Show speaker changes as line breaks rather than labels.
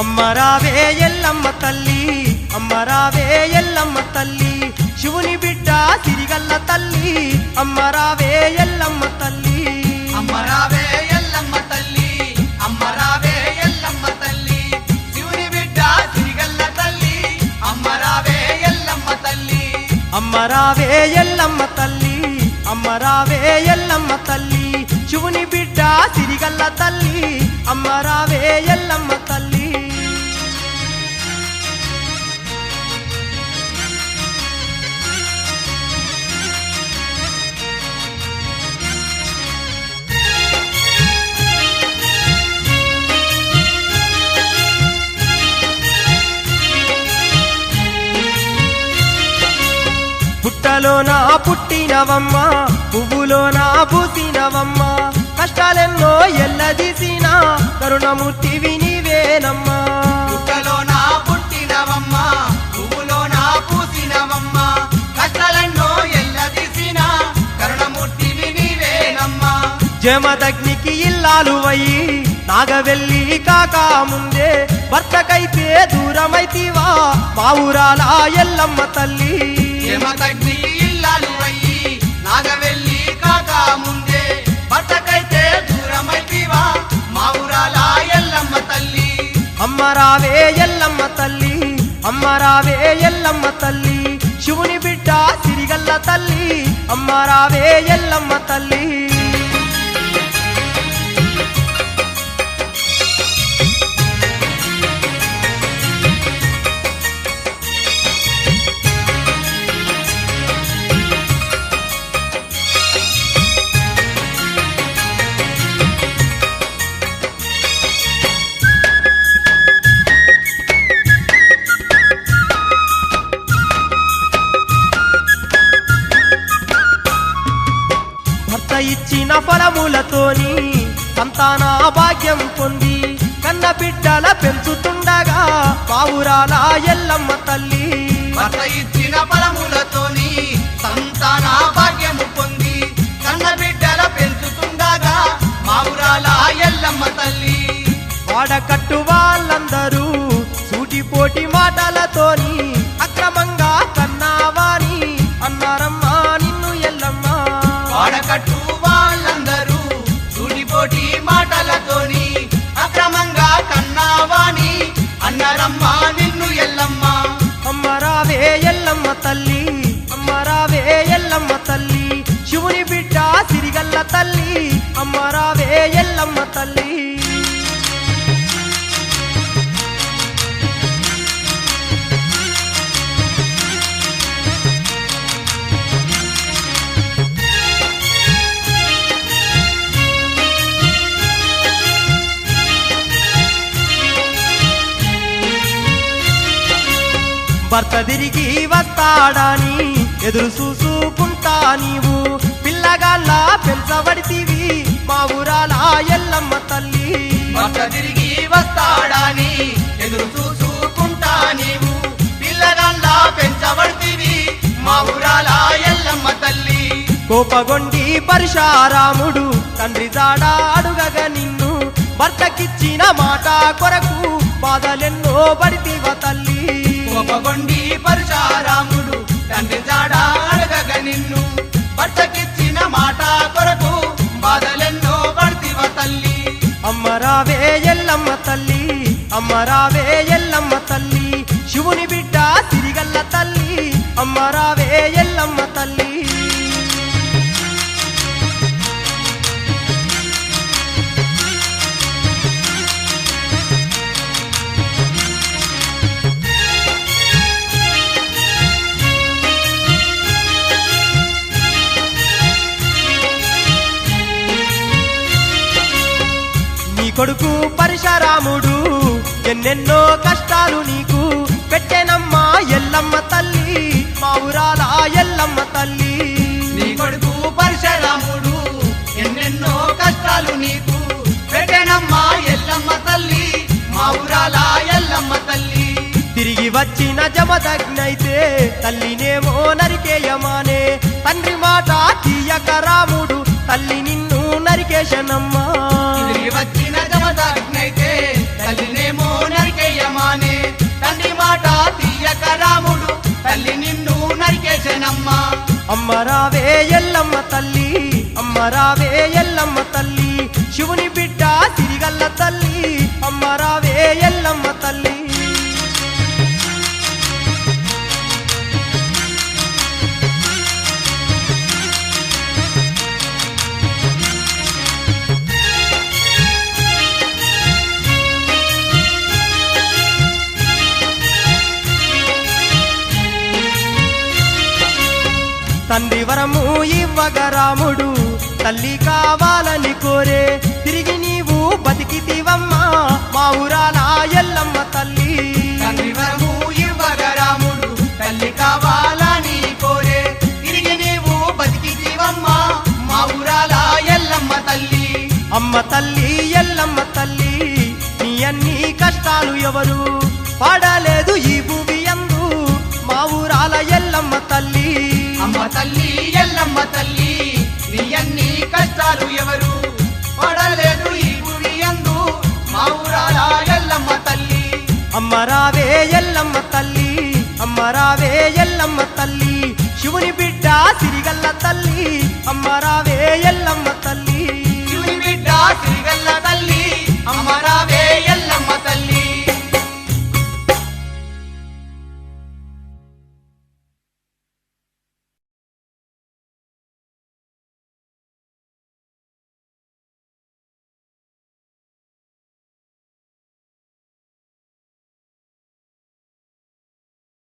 అమ్మరావే ఎల్లమ్మ తల్లి అమ్మరావే ఎల్లమ్మ తల్లి శివుని బిడ్డ సిరిగల్ల తల్లి అమ్మరావే ఎల్లమ్మ తల్లి
అమ్మరావే ఎల్లమ్మ తల్లి అమ్మరావే ఎల్లమ్మ తల్లి శివుని బిడ్డ సిరిగల్ల తల్లి అమ్మరావే ఎల్లమ్మ తల్లి
అమ్మరావే ఎల్లమ్మ తల్లి అమ్మరావే ఎల్లమ్మ తల్లి శివుని బిడ్డ సిరిగల్ల తల్లి అమ్మరావే ఎల్లమ్మ తల్లి పుట్టలోనా పుట్టినవమ్మ పువ్వులోనా పూసినవమ్మ కష్టాలెన్నో ఎల్లదీసిన కరుణమూర్తివి నీవేనమ్మా
పుట్టలోన పుట్టినవమ్మ పువ్వులోన పూసినవమ్మ కష్టాలెన్నో ఎల్లదీసిన కరుణమూర్తివి నీవేనమ్మా
జమదగ్నికి ఇల్లాలు వయ్యి నాగవెల్లి కాకా ముందే భర్తకైతే దూరమైతివా మా ఊరాల ఎల్లమ్మ తల్లి
జమదగ్నికి ఇల్లాలు వయ్యి నాగవెల్లి కాకా ముందే భర్తకైతే దూరమైతివా మా ఊరాల ఎల్లమ్మ తల్లి
అమ్మరావే ఎల్లమ్మ తల్లి అమ్మరావే ఎల్లమ్మ తల్లి శివుని బిడ్డ సిరిగల్ల తల్లి అమ్మరావే ఎల్లమ్మ తల్లి ఇచ్చిన ఫలములతోని సంతాన భాగ్యం పొంది కన్న బిడ్డల పెంచుతుండగా పావురాల ఎల్లమ్మ తల్లి
భర్త ఇచ్చిన ఫలములతోని సంతాన భాగ్యము పొంది కన్న బిడ్డల పెంచుతుండగా మావురాల ఎల్లమ్మ తల్లి
వాడకట్టు వాళ్ళందరూ సూటిపోటి మాటలతోని అక్రమంగా కన్నావాని అన్నారమ్మా నిన్ను ఎల్లమ్మ
వాడకట్టు వాళ్ళందరూ సూటిపోటి మాటలతోని అక్రమంగా కన్నావాని అన్నారమ్మా నిన్ను ఎల్లమ్మ
అమ్మరావే ఎల్లమ్మ తల్లి అమ్మరావే ఎల్లమ్మ తల్లి శివుని బిడ్డ సిరిగల్ల తల్లి అమ్మరావే ఎల్లమ్మ తల్లి భర్త తిరిగి వస్తాడని ఎదురు చూసుకుంటా నీవు పిల్లగాళ్ళ పెంచబడితివి మా ఊరాల ఎల్లమ్మ తల్లి
భర్త తిరిగి వస్తాడని ఎదురు చూసుకుంటా నీవు పిల్లగాళ్ళ పెంచబడితివి మా ఊరాల ఎల్లమ్మ తల్లి
కోపగొండి పరశురాముడు తండ్రి జాడ అడుగగా నిన్ను భర్తకిచ్చిన మాట కొరకు బాధలెన్నో పడితివ తల్లి
కోపగొండి పరశురాముడు తండ్రి జాడ అడగగా నిన్ను భర్తకిచ్చిన మాట కొరకు బాధలెన్నో పడితివ తల్లి
అమ్మరావే ఎల్లమ్మ తల్లి అమ్మరావే ఎల్లమ్మ తల్లి శివుని బిడ్డ సిరిగల్ల తల్లి అమ్మరావే ఎల్లమ్మ తల్లి కొడుకు పరశురాముడు ఎన్నెన్నో కష్టాలు నీకు పెట్టెనమ్మా ఎల్లమ్మ తల్లి మా ఊరాల ఎల్లమ్మ తల్లి
నీ కొడుకు పరశురాముడు ఎన్నెన్నో కష్టాలు నీకు పెట్టెనమ్మా ఎల్లమ్మ తల్లి మా ఊరాల ఎల్లమ్మ తల్లి
తిరిగి వచ్చిన జమదగ్నైతే తల్లినేమో నరికేయమానే తండ్రి మాట తీయక రాముడు తల్లి నిన్ను నరికేశనమ్మా
తిరిగి వచ్చిన జమదగ్నైతే తల్లినేమో నరికేయ
అమ్మరావే ఎల్లమ్మ తల్లి అమ్మరావే ఎల్లమ్మ తల్లి శివుని బిడ్డ సిరిగల్ల తల్లి అమ్మరావే ఎల్లమ్మ తల్లి తండ్రి వరము ఇవ్వగ రాముడు తల్లి కావాలని కోరే తిరిగి నీవు బతికితివమ్మా మా ఊరాల ఎల్లమ్మ తల్లి
తండ్రి వరము ఇవ్వగ రాముడు తల్లి కావాలని కోరే తిరిగి నీవు బతికితివమ్మా మా ఊరాల ఎల్లమ్మ తల్లి
అమ్మ తల్లి ఎల్లమ్మ తల్లి నీ అన్ని కష్టాలు ఎవరు పాడలేదు ఈ భూమి యందు మా ఊరాల ఎల్లమ్మ తల్లి
అమ్మ తల్లి ఎల్లమ్మ తల్లి నీ అన్ని కష్టాలు ఎవరు పడలేదు ఈ భూమి యందు మా ఊరాల ఎల్లమ్మ తల్లి
అమ్మరావే ఎల్లమ్మ తల్లి అమ్మరావే ఎల్లమ్మ తల్లి శివుని